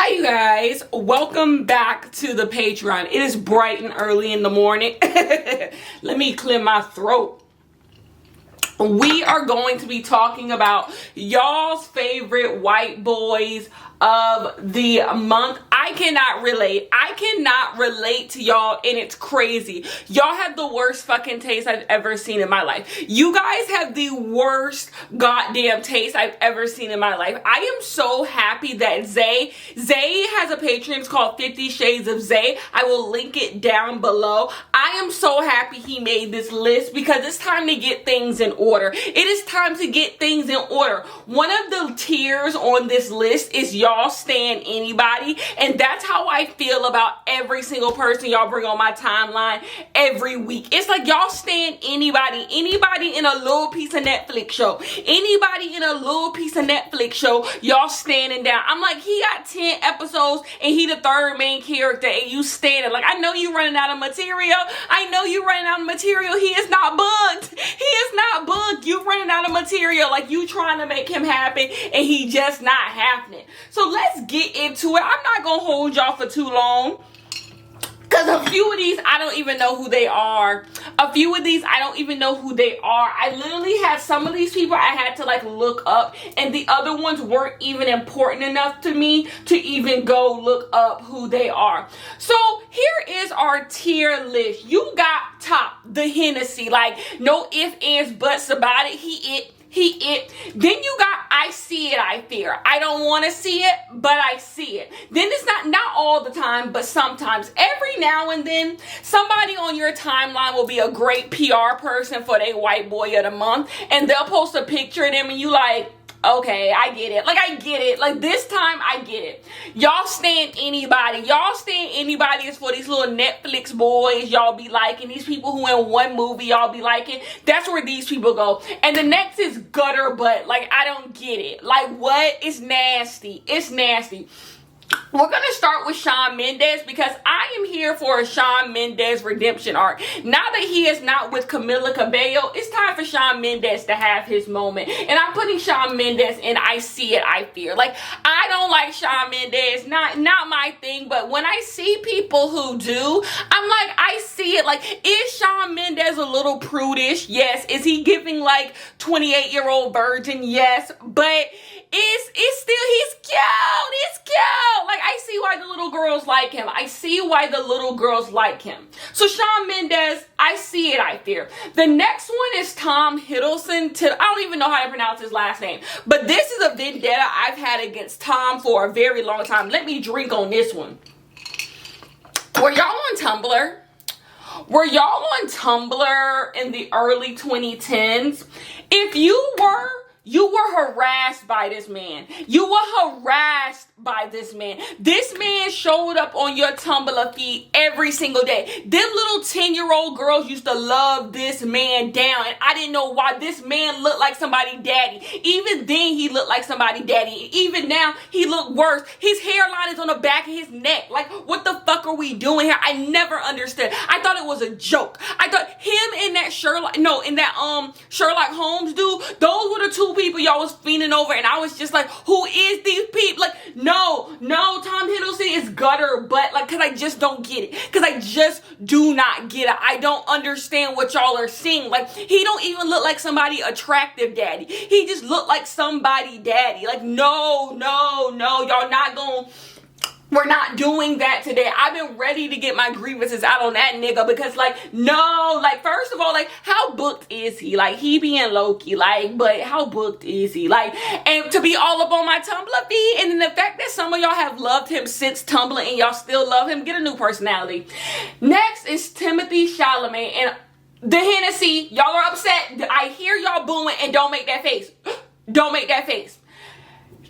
Hi you guys, welcome back to the Patreon. It is bright and early in the morning. Let me clear my throat. We are going to be talking about y'all's favorite white boys of the month. I cannot relate to y'all, and it's crazy. Y'all have the worst fucking taste I've ever seen in my life. You guys have the worst goddamn taste I've ever seen in my life. I am so happy that Zay has a Patreon. It's called 50 Shades of Zay. I will link it down below. I am so happy he made this list because it's time to get things in order. It is time to get things in order. One of the tiers on this list is y'all stand anybody, and that's how I feel about every single person y'all bring on my timeline every week. It's like y'all stand anybody in a little piece of Netflix show, y'all standing down. I'm like, he got 10 episodes and he the third main character and you standing. Like, I know you running out of material. He is not bugged. You running out of material. Like, you trying to make him happen and he just not happening. So let's get into it. I'm not gonna hold y'all for too long, because a few of these I don't even know who they are. I literally had some of these people I had to like look up, and the other ones weren't even important enough to me to even go look up who they are. So here is our tier list. You got top, the Hennessy, like no ifs, ands, buts about it. He it. Then you got I see it, I fear. I don't want to see it, but I see it. Then it's not all the time, but sometimes. Every now and then, somebody on your timeline will be a great PR person for their white boy of the month, and they'll post a picture of them, and you like, okay, I get it. Like, this time, I get it. Y'all stand anybody. Is for these little Netflix boys y'all be liking. These people who in one movie y'all be liking. That's where these people go. And the next is gutter butt. Like, I don't get it. Like, what? It's nasty. We're going to start with Shawn Mendes because I am here for a Shawn Mendes redemption arc. Now that he is not with Camila Cabello, it's time for Shawn Mendes to have his moment. And I'm putting Shawn Mendes in I see it, I fear. Like, I don't like Shawn Mendes, not my thing, but when I see people who do, I'm like, I see it. Like, is Shawn Mendes a little prudish? Yes. Is he giving like 28-year-old virgin? Yes. But it's still, he's cute. Like, I see why the little girls like him. So Shawn Mendes, I see it, I fear. The next one is Tom Hiddleston. I don't even know how to pronounce his last name, but this is a vendetta I've had against Tom for a very long time. Let me drink on this one. Were y'all on Tumblr in the early 2010s? If you were harassed by this man. This man showed up on your Tumblr feed every single day. Them little 10-year-old girls used to love this man down, and I didn't know why. This man looked like somebody's daddy. Even then, he looked like somebody's daddy. Even now, he looked worse. His hairline is on the back of his neck. Like, what the fuck are we doing here? I never understood. I thought it was a joke. I thought him and that Sherlock Holmes dude, those were the two people y'all was fiending over, and I was just like, who is these people? Like, no, Tom Hiddleston is gutter butt, like, because I just don't get it. Because I just do not get it. I don't understand what y'all are seeing. Like, he don't even look like somebody attractive daddy. He just looked like somebody daddy. Like, no, y'all not gonna... We're not doing that today. I've been ready to get my grievances out on that nigga because, like, no, like, first of all, like, how booked is he? Like, he being Loki, like, but how booked is he? Like, and to be all up on my Tumblr feed, and then the fact that some of y'all have loved him since Tumblr and y'all still love him, get a new personality. Next is Timothy Chalamet and the Hennessy. Y'all are upset. I hear y'all booing, and don't make that face.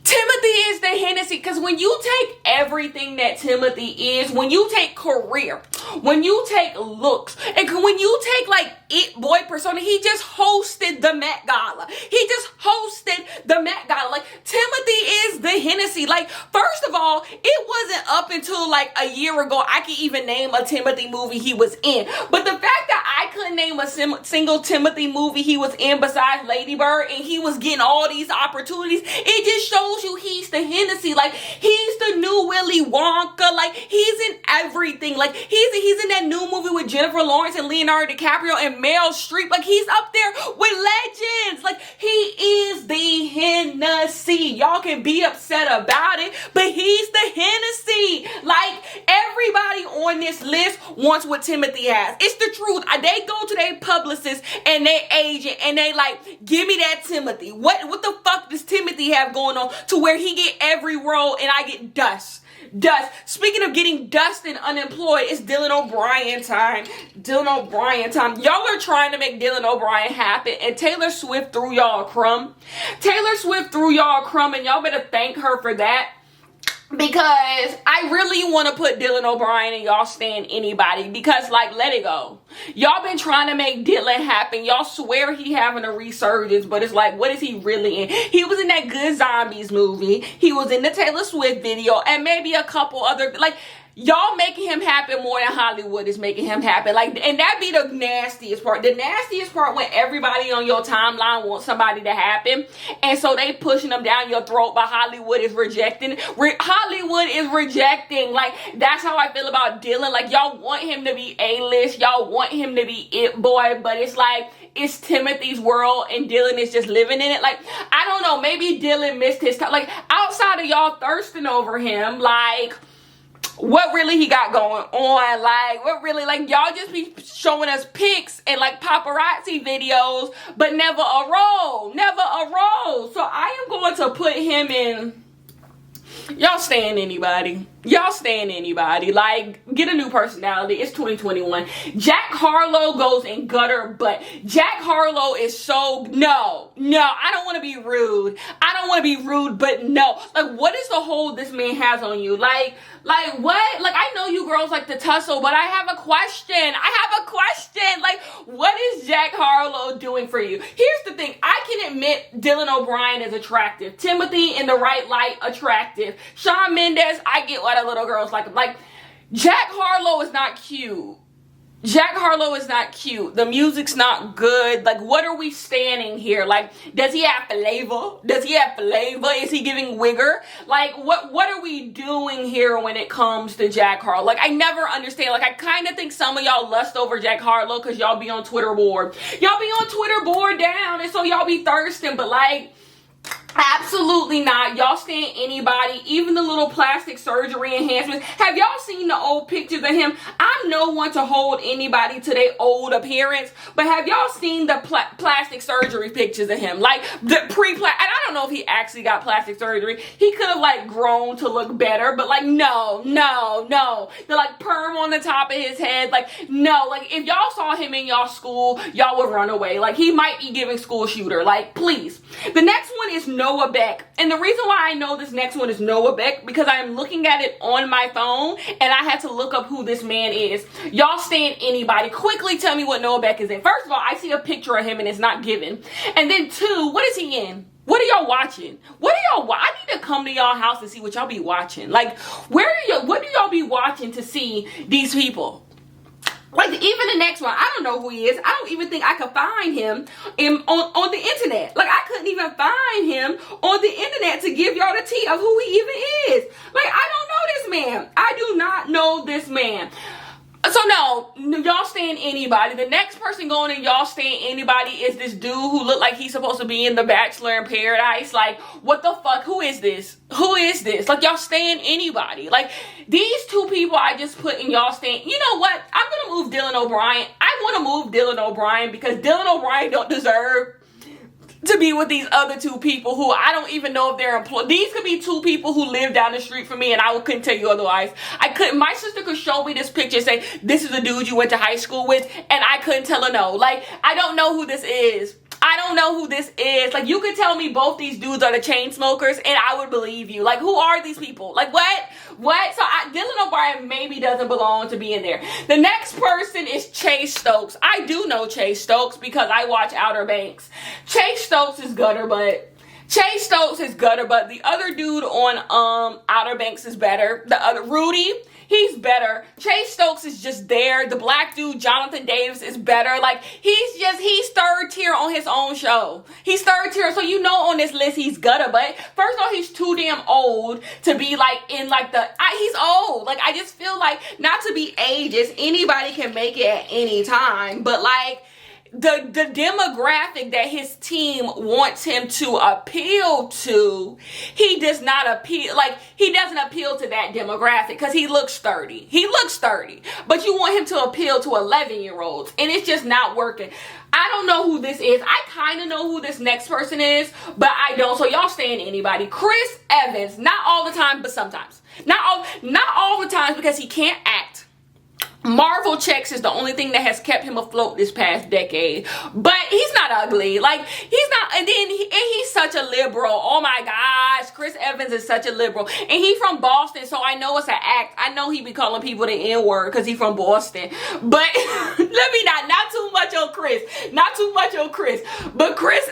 Timothy is the Hennessy, because when you take everything that Timothy is, when you take career, when you take looks, and when you take like it boy persona, he just hosted the Met Gala. Like, Timothy is the Hennessy. Like, first of all, it wasn't up until like a year ago I could even name a Timothy movie he was in. But the fact that I couldn't name a single Timothy movie he was in besides Lady Bird, and he was getting all these opportunities, it just shows you he's the Hennessy. Like, he's the new new Willy Wonka. Like, he's in everything. Like, he's in that new movie with Jennifer Lawrence and Leonardo DiCaprio and Meryl Streep. Like, he's up there with legends. Like, he is the Hennessy. Y'all can be upset about it, but he's the Hennessy. Like, everybody on this list wants what Timothy has. It's the truth. They go to their publicist and their agent and they like, give me that Timothy. What the fuck does Timothy have going on to where he get every role and I get dust? Speaking of getting dust and unemployed, it's Dylan O'Brien time. Y'all are trying to make Dylan O'Brien happen, and Taylor Swift threw y'all a crumb. And y'all better thank her for that. Because I really want to put Dylan O'Brien and y'all stand anybody. Because, like, let it go. Y'all been trying to make Dylan happen. Y'all swear he having a resurgence. But it's like, what is he really in? He was in that Good Zombies movie. He was in the Taylor Swift video. And maybe a couple other, like, y'all making him happen more than Hollywood is making him happen. Like, and that be the nastiest part. The nastiest part when everybody on your timeline wants somebody to happen. And so they pushing them down your throat, but Hollywood is rejecting. Hollywood is rejecting. Like, that's how I feel about Dylan. Like, y'all want him to be A-list. Y'all want him to be it boy. But it's like, it's Timothy's world and Dylan is just living in it. Like, I don't know. Maybe Dylan missed his time. Like, outside of y'all thirsting over him, like, what really he got going on? Like, what really, like, y'all just be showing us pics and like paparazzi videos, but never a role. So I am going to put him in. Y'all stand anybody. Like, get a new personality. It's 2021. Jack Harlow goes in gutter, but Jack Harlow is so, no, I don't want to be rude, but no. Like, what is the hold this man has on you? Like what? Like, I know you girls like to tussle, but I have a question. Like, what is Jack Harlow doing for you? Here's the thing. I can admit Dylan O'Brien is attractive. Timothy, in the right light, attractive. Shawn Mendes, I get why the little girls like him. Like, Jack Harlow is not cute. The music's not good. Like, what are we standing here? Like, does he have flavor? Is he giving wigger? Like, what are we doing here when it comes to Jack Harlow? Like, I never understand. Like, I kind of think some of y'all lust over Jack Harlow because y'all be on Twitter bored. Down, and so y'all be thirsting. But, like, absolutely not. Y'all stand anybody, even the little plastic surgery enhancements. Have y'all seen the old pictures of him? I'm no one to hold anybody to their old appearance, but have y'all seen the plastic surgery pictures of him? Like, the and I don't know if he actually got plastic surgery. He could have, like, grown to look better, but, like, no. The, like, perm on the top of his head, like, no. Like, if y'all saw him in y'all school, y'all would run away. Like, he might be giving school shooter. Like, please. The next one is Noah Beck. And the reason why I know this next one is Noah Beck, because I am looking at it on my phone and I had to look up who this man is. Y'all stand anybody. Quickly tell me what Noah Beck is in. First of all, I see a picture of him and it's not given. And then two, what is he in? What are y'all watching? I need to come to y'all house and see what y'all be watching. Like, what do y'all be watching to see these people? Like, even the next one, I don't know who he is. I don't even think I could find him on the internet. Like, I couldn't even find him on the internet to give y'all the tea of who he even is. Like, I don't know this man. I do not know this man. So no, y'all stand anybody. The next person going in y'all stand anybody is this dude who looked like he's supposed to be in The Bachelor in Paradise. Like, what the fuck? Who is this? Like, y'all stand anybody. Like, these two people I just put in y'all stand. You know what? I'm gonna move Dylan O'Brien. I want to move Dylan O'Brien because Dylan O'Brien don't deserve to be with these other two people who I don't even know if they're employed. These could be two people who live down the street from me and I couldn't tell you otherwise. My sister could show me this picture and say, this is a dude you went to high school with, and I couldn't tell her no. Like, I don't know who this is. Like, you could tell me both these dudes are the chain smokers and I would believe you. Like, who are these people? Like, what? So Dylan O'Brien maybe doesn't belong to be in there. The next person is Chase Stokes. I do know Chase Stokes because I watch Outer Banks. Chase Stokes is gutter, but Chase Stokes is gutter, but the other dude on Outer Banks is better. The other Rudy, he's better. Chase Stokes is just there. The black dude, Jonathan Davis, is better. Like, he's third tier on his own show. He's third tier, so you know on this list he's gutter. But first of all, he's too damn old to be like in like he's old. Like, I just feel like, not to be ageist, anybody can make it at any time. But like, the demographic that his team wants him to appeal to, he does not appeal, like, he doesn't appeal to that demographic because he looks 30. He looks 30. But you want him to appeal to 11-year-olds, and it's just not working. I don't know who this is. I kind of know who this next person is, but I don't. So y'all stand anybody. Chris Evans, not all the time, but sometimes. Not all the time because he can't act. Marvel checks is the only thing that has kept him afloat this past decade. But he's not ugly. Like, he's not, and then he's such a liberal. Oh my gosh, Chris Evans is such a liberal. And he's from Boston, so I know it's an act. I know he be calling people the N-word because he's from Boston. But let me not too much on Chris. Not too much on Chris. But Chris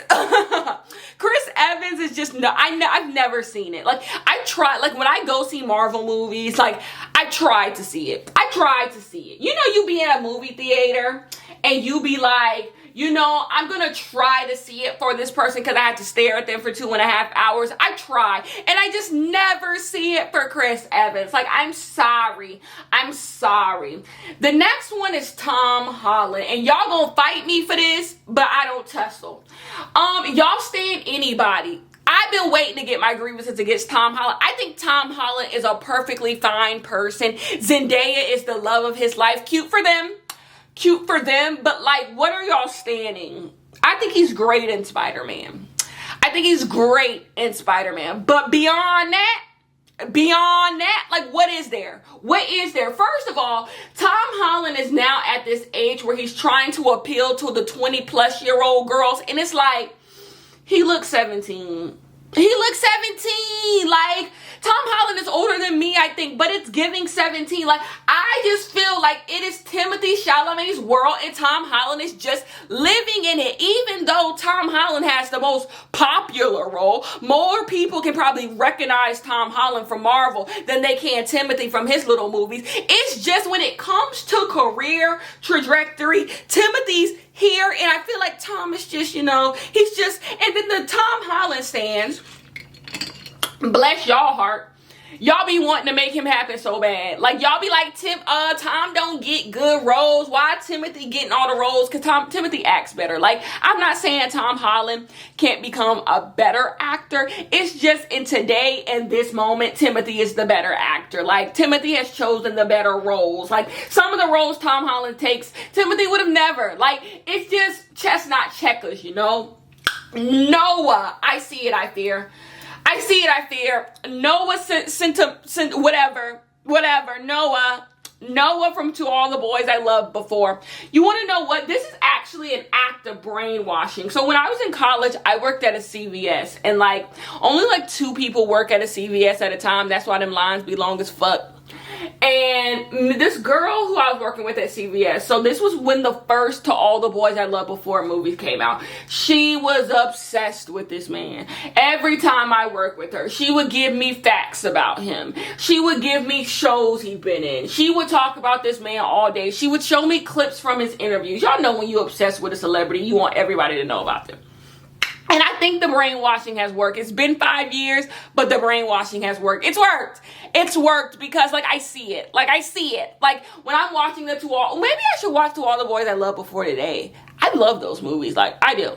Evans is just, no, I've never seen it. Like, I try, like, when I go see Marvel movies, like, I tried to see it. You know, you be in a movie theater and you be like, you know, I'm going to try to see it for this person because I had to stare at them for 2.5 hours. I try. And I just never see it for Chris Evans. Like, I'm sorry. The next one is Tom Holland. And y'all going to fight me for this, but I don't tussle. Y'all stand anybody. I've been waiting to get my grievances against Tom Holland. I think Tom Holland is a perfectly fine person. Zendaya is the love of his life. Cute for them. But like, what are y'all standing? I think he's great in Spider-Man. But beyond that, like, what is there? First of all, Tom Holland is now at this age where he's trying to appeal to the 20-plus-year-old girls. And it's like, he looks 17. Like, Tom Holland is older than me, I think, but it's giving 17. Like, I just feel like it is Timothy Chalamet's world, and Tom Holland is just living in it. Even though Tom Holland has the most popular role, more people can probably recognize Tom Holland from Marvel than they can Timothy from his little movies. It's just when it comes to career trajectory, Timothy's here, and I feel like Tom is just, you know, he's just, and then the Tom Holland stands, bless y'all heart, y'all be wanting to make him happen so bad. Like, y'all be like, Tom don't get good roles. Why Timothy getting all the roles? Because Timothy acts better. Like, I'm not saying Tom Holland can't become a better actor. It's just in today and this moment, Timothy is the better actor. Like, Timothy has chosen the better roles. Like, some of the roles Tom Holland takes, Timothy would have never. Like, it's just chestnut checkers, you know? Noah, I see it, I fear. Noah whatever. Noah from To All the Boys I Loved Before. You want to know what? This is actually an act of brainwashing. So when I was in college, I worked at a CVS. And like, only like 2 people work at a CVS at a time. That's why them lines be long as fuck. And this girl who I was working with at CVS, so this was when the first To All the Boys I Loved Before movies came out. She was obsessed with this man. Every time I worked with her, she would give me facts about him. She would give me shows he'd been in. She would talk about this man all day. She would show me clips from his interviews. Y'all know when you're obsessed with a celebrity, you want everybody to know about them. And I think the brainwashing has worked. It's been 5 years, but the brainwashing has worked. It's worked because, like, I see it. Like, when I'm watching maybe I should watch To All the Boys I Loved Before today. I love those movies. Like, I do.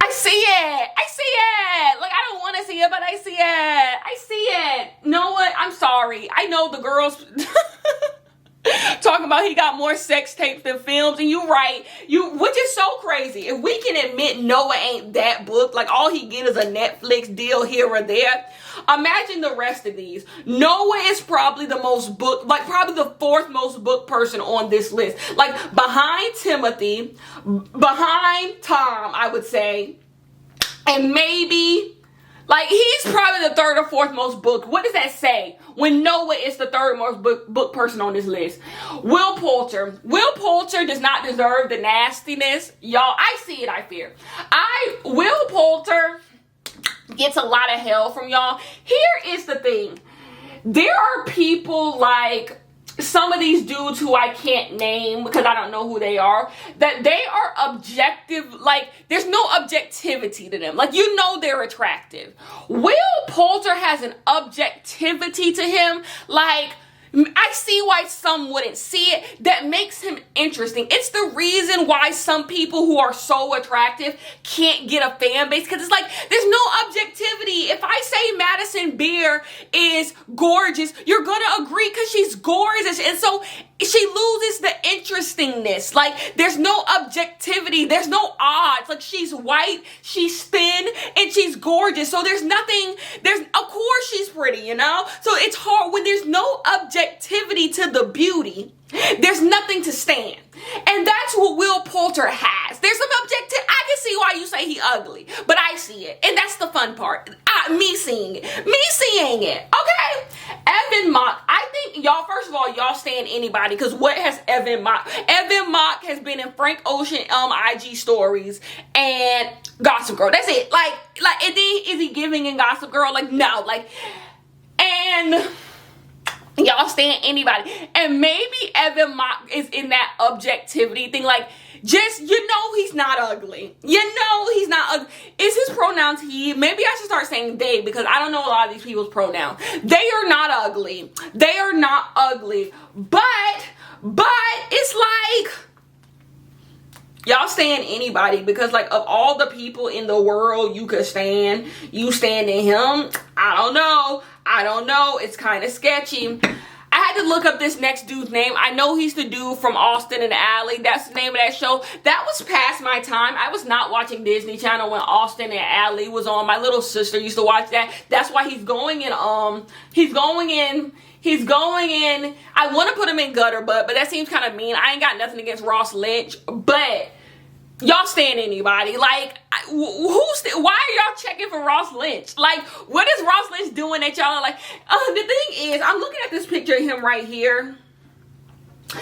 I see it. Like, I don't want to see it, but I see it. Know what? I'm sorry. I know the girls... talking about he got more sex tapes than films, and you right, which is so crazy. If we can admit Noah ain't that booked, like all he get is a Netflix deal here or there, imagine the rest of these. Noah is probably the most booked, like probably the 4th most booked person on this list, like behind Timothy, behind Tom, I would say, and maybe like he's probably the 3rd or 4th most booked. What does that say? When Noah is the 3rd most booked person on this list. Will Poulter does not deserve the nastiness. Y'all, I see it, I fear. Will Poulter, gets a lot of hell from y'all. Here is the thing. There are people like some of these dudes who I can't name because I don't know who they are, that they are objective, like there's no objectivity to them. Like, you know, they're attractive. Will Poulter has an objectivity to him, like, I see why some wouldn't see it. That makes him interesting. It's the reason why some people who are so attractive can't get a fan base, because it's like there's no objectivity. If I say Madison Beer is gorgeous, you're gonna agree because she's gorgeous, and so she loses the interestingness. Like, there's no objectivity, there's no odds. Like, she's white, she's thin, and she's gorgeous, so there's nothing, of course she's pretty, you know? So it's hard when there's no objectivity to the beauty. There's nothing to stand. And that's what Will Poulter has. There's some objective. I can see why you say he ugly, but I see it. And that's the fun part. Me seeing it. Okay? Evan Mock. I think y'all, first of all, y'all stand anybody, because what has Evan Mock? Evan Mock has been in Frank Ocean IG stories and Gossip Girl. That's it. Like, and then is he giving in Gossip Girl? Like, no. Like, and y'all stand anybody. And maybe Evan Mock is in that objectivity thing. Like, just, you know, he's not ugly. You know he's not ugly. Is his pronouns he? Maybe I should start saying they, because I don't know a lot of these people's pronouns. They are not ugly. They are not ugly. But it's like, y'all stand anybody, because like of all the people in the world you could stand, you stand in him. I don't know. It's kind of sketchy. I had to look up this next dude's name. I know he's the dude from Austin and Ally. That's the name of that show. That was past my time. I was not watching Disney Channel when Austin and Ally was on. My little sister used to watch that. That's why he's going in, I want to put him in gutter butt, but that seems kind of mean. I ain't got nothing against Ross Lynch, but y'all stand anybody. Like, why are y'all checking for Ross Lynch? Like, what is Ross Lynch doing that y'all are like? The thing is, I'm looking at this picture of him right here.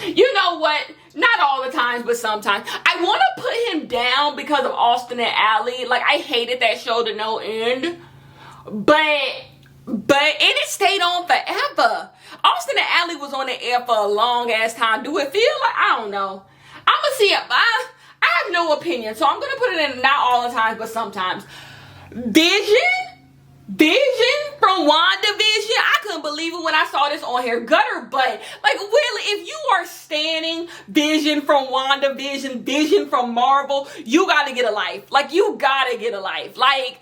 You know what? Not all the times, but sometimes. I want to put him down because of Austin and Ally. Like, I hated that show to no end. But it stayed on forever. Austin and Ally was on the air for a long ass time. Do it feel like? I don't know. I'm going to see it. I have no opinion, so I'm going to put it in not all the times, but sometimes. Vision from WandaVision. I couldn't believe it when I saw this on here. Gutter butt. Like, really, if you are standing Vision from WandaVision, Vision from Marvel, you got to get a life. Like, you got to get a life. Like,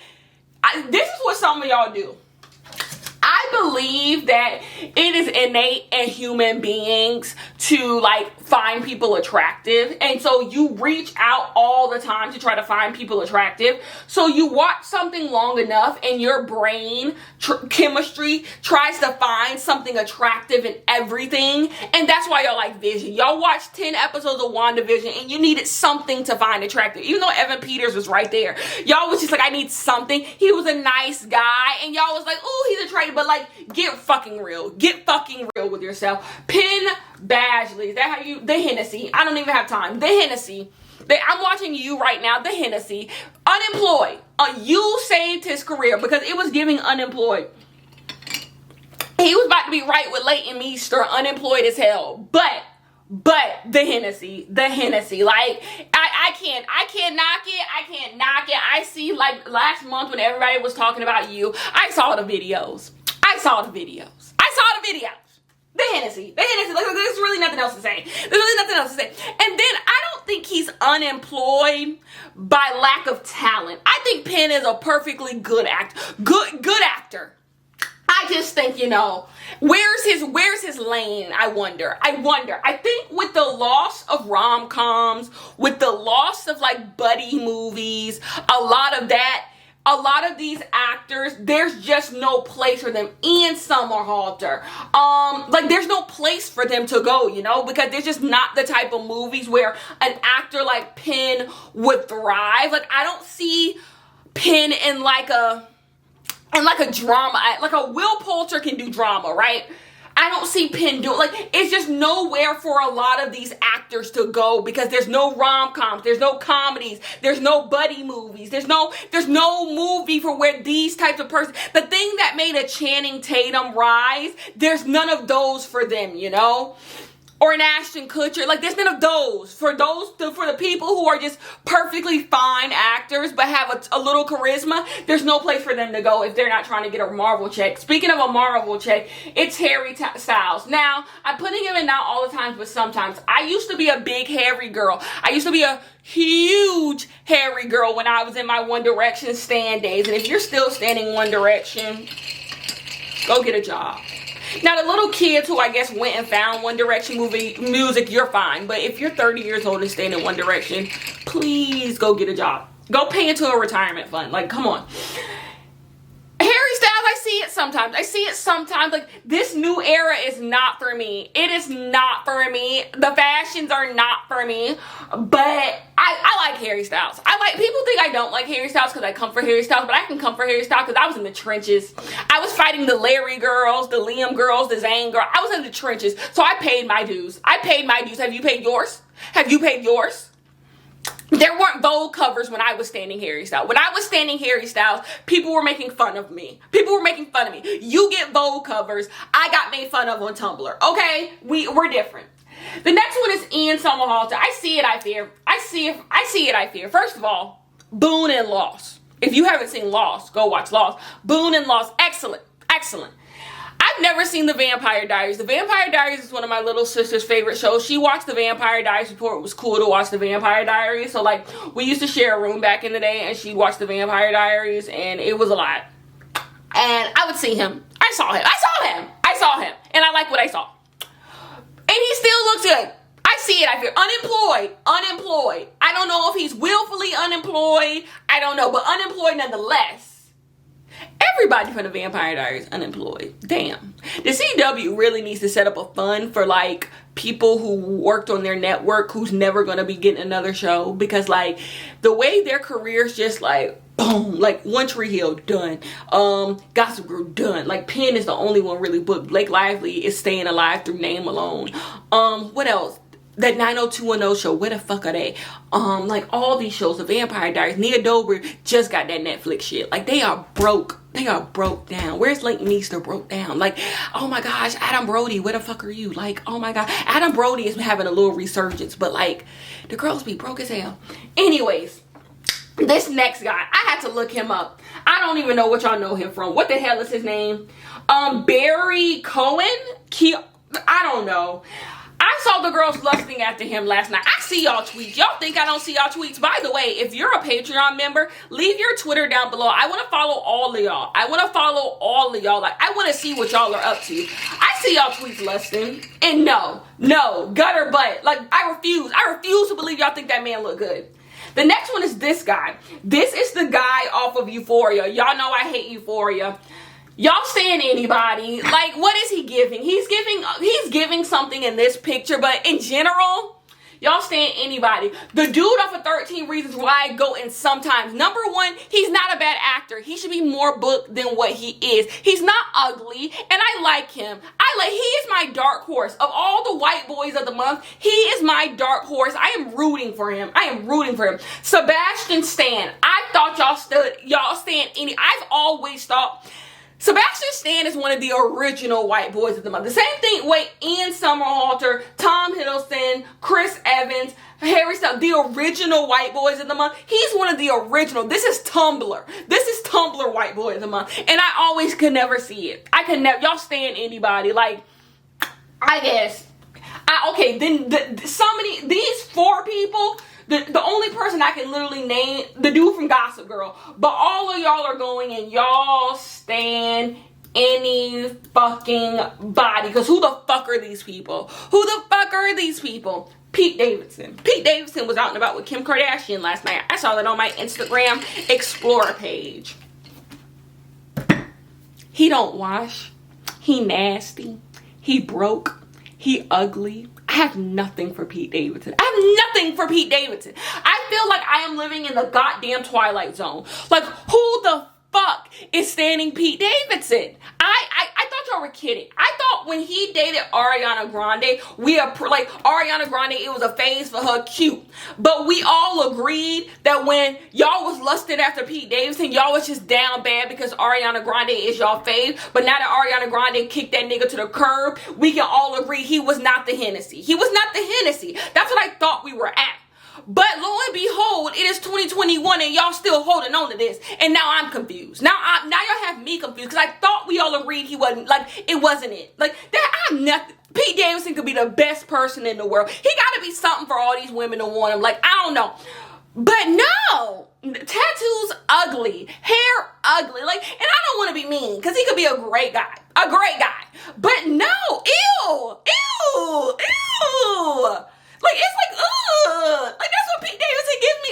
this is what some of y'all do. I believe that it is innate in human beings to like find people attractive, and so you reach out all the time to try to find people attractive. So you watch something long enough and your brain chemistry tries to find something attractive in everything, and that's why y'all like Vision. Y'all watched 10 episodes of WandaVision and you needed something to find attractive, even though Evan Peters was right there. Y'all was just like, I need something. He was a nice guy, and y'all was like, oh, he's attractive. But like, get fucking real. Get fucking real with yourself. Penn Badgley. Is that how you... The Hennessy. I don't even have time. The Hennessy. I'm watching you right now. The Hennessy. Unemployed. You saved his career because it was giving Unemployed. He was about to be right with Leighton Meester, unemployed as hell. But the Hennessy, like, I can't knock it. I see, like, last month when everybody was talking about you, I saw the videos. The Hennessy, like, there's really nothing else to say. And then I don't think he's unemployed by lack of talent. I think Penn is a perfectly good actor. Good actor. I just think, you know, where's his lane? I wonder. I think with the loss of rom-coms, with the loss of like buddy movies, a lot of these actors, there's just no place for them. Ian Somerhalder, like, there's no place for them to go, you know, because there's just not the type of movies where an actor like Penn would thrive. Like, I don't see Penn in like a drama, like a Will Poulter can do drama, right? I don't see Penn doing, like, it's just nowhere for a lot of these actors to go because there's no rom-coms, there's no comedies, there's no buddy movies, there's no movie for where these types of persons, the thing that made a Channing Tatum rise, there's none of those for them, you know? Or an Ashton Kutcher, like there's none of those. For the people who are just perfectly fine actors but have a little charisma, there's no place for them to go if they're not trying to get a Marvel check. Speaking of a Marvel check, it's Harry Styles. Now, I'm putting him in not all the times, but sometimes. I used to be a big Harry girl. I used to be a huge Harry girl when I was in my One Direction stan days. And if you're still standing One Direction, go get a job. Now, the little kids who I guess went and found One Direction music, you're fine. But if you're 30 years old and staying in One Direction, please go get a job. Go pay into a retirement fund. Like, come on. Harry Styles, I see it sometimes. Like, this new era is not for me. It is not for me. The fashions are not for me. But I like Harry Styles. People think I don't like Harry Styles because I come for Harry Styles, but I can come for Harry Styles because I was in the trenches. I was fighting the Larry girls, the Liam girls, the Zayn girls. I was in the trenches. So I paid my dues. Have you paid yours? There weren't Vogue covers when I was standing Harry Styles. When I was standing Harry Styles, people were making fun of me. You get Vogue covers. I got made fun of on Tumblr. Okay? We're different. The next one is Ian Somerhalder. I see it, I fear. First of all, Boone and Lost. If you haven't seen Lost, go watch Lost. Boone and Lost. Excellent. I've never seen The Vampire Diaries. The Vampire Diaries is one of my little sister's favorite shows. She watched The Vampire Diaries before it was cool to watch The Vampire Diaries. So, like, we used to share a room back in the day, and she'd watch The Vampire Diaries, and it was a lot. And I would see him. I saw him. And I like what I saw. And he still looks good. I see it, I fear. Unemployed. I don't know if he's willfully unemployed. I don't know, but unemployed nonetheless. Everybody from The Vampire Diaries unemployed. Damn. The CW really needs to set up a fund for, like, people who worked on their network who's never going to be getting another show. Because, like, the way their careers just, like, boom. Like, One Tree Hill, done. Gossip Girl, done. Like, Penn is the only one really booked. Blake Lively is staying alive through name alone. What else? That 90210 show, where the fuck are they? Like, all these shows, The Vampire Diaries, Nia Dobrev just got that Netflix shit. Like, they are broke down. Where's Link Meester broke down? Like, oh my gosh, Adam Brody, where the fuck are you? Like, oh my god, Adam Brody is having a little resurgence, but like, the girls be broke as hell. Anyways, this next guy, I had to look him up. I don't even know what y'all know him from. What the hell is his name? Barry Cohen? I don't know. I saw the girls lusting after him last night. I see y'all tweets. Y'all think I don't see y'all tweets? By the way, if you're a Patreon member, leave your Twitter down below. I want to follow all of y'all. Like, I want to see what y'all are up to. I see y'all tweets lusting. And no, gutter butt. Like, I refuse to believe y'all think that man look good. The next one is this guy. This is the guy off of Euphoria. Y'all know I hate Euphoria. Y'all stand anybody. Like, what is he giving? He's giving something in this picture, but in general, y'all stand anybody. The dude off of 13 Reasons Why I go in sometimes. Number one, he's not a bad actor. He should be more booked than what he is. He's not ugly, and I like him. He is my dark horse. Of all the white boys of the month, he is my dark horse. I am rooting for him. Sebastian Stan. I thought y'all stand I've always thought Sebastian Stan is one of the original white boys of the month. The same thing with Ian Somerhalder, Tom Hiddleston, Chris Evans, Harry Styles, the original white boys of the month. He's one of the original. This is Tumblr. White boy of the month. And I always could never see it. Y'all stand anybody. Like, I guess. These four people, the only person I can literally name, the dude from Gossip Girl. But all of y'all are going and y'all stand any fucking body. Because who the fuck are these people? Pete Davidson. Pete Davidson was out and about with Kim Kardashian last night. I saw that on my Instagram Explorer page. He don't wash. He nasty. He broke. He ugly. I have nothing for Pete Davidson. I feel like I am living in the goddamn Twilight Zone. Like, who the fuck is standing Pete Davidson? I thought y'all were kidding. I thought thought when he dated Ariana Grande, like Ariana Grande, it was a phase for her, cute. But we all agreed that when y'all was lusting after Pete Davidson, y'all was just down bad because Ariana Grande is y'all fave. But now that Ariana Grande kicked that nigga to the curb, we can all agree he was not the Hennessy. He was not the Hennessy. That's what I thought we were at. But lo and behold, it is 2021 and y'all still holding on to this. And now I'm confused. Now y'all have me confused because I thought we all agreed he wasn't, like, it wasn't it. Like, that, I'm nothing. Pete Davidson could be the best person in the world. He got to be something for all these women to want him. Like, I don't know. But no, tattoos ugly, hair ugly. Like, and I don't want to be mean because he could be a great guy. But no, ew. Like, it's like, ugh. Like, that's what Pete Davidson gives me,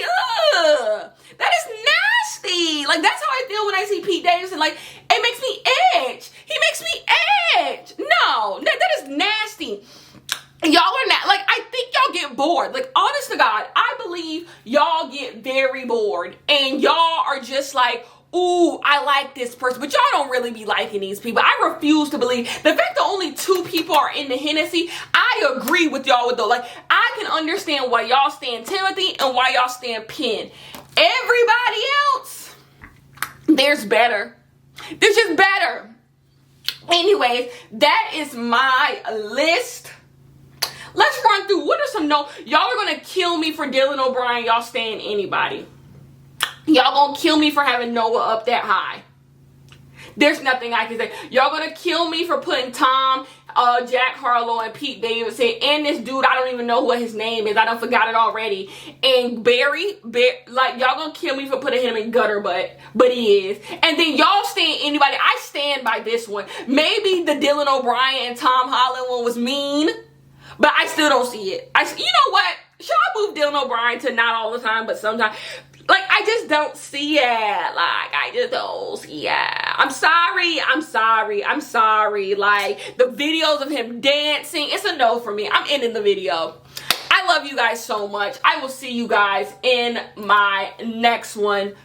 ugh. That is nasty. Like, that's how I feel when I see Pete Davidson. Like, it makes me itch. He makes me itch. No, that is nasty. Y'all are not, like, I think y'all get bored. Like, honest to God, I believe y'all get very bored. And y'all are just like, ooh, I like this person. But y'all don't really be liking these people. I refuse to believe the fact that only 2 people are in the Hennessy. I agree with y'all with though. Like, I can understand why y'all stand Timothy and why y'all stand Penn. Everybody else, there's better. There's just better. Anyways, that is my list. Let's run through. What are some no? Y'all are gonna kill me for Dylan O'Brien. Y'all staying anybody. Y'all gonna kill me for having Noah up that high. There's nothing I can say. Y'all gonna kill me for putting Tom, Jack Harlow, and Pete Davidson, and this dude, I don't even know what his name is. I done forgot it already. And Barry, like, y'all gonna kill me for putting him in gutter butt, but he is. And then y'all stand anybody. I stand by this one. Maybe the Dylan O'Brien and Tom Holland one was mean, but I still don't see it. You know what? Should I move Dylan O'Brien to not all the time, but sometimes? Like, I just don't see it. Like, I just don't see it. I'm sorry. Like, the videos of him dancing, it's a no for me. I'm ending the video. I love you guys so much. I will see you guys in my next one.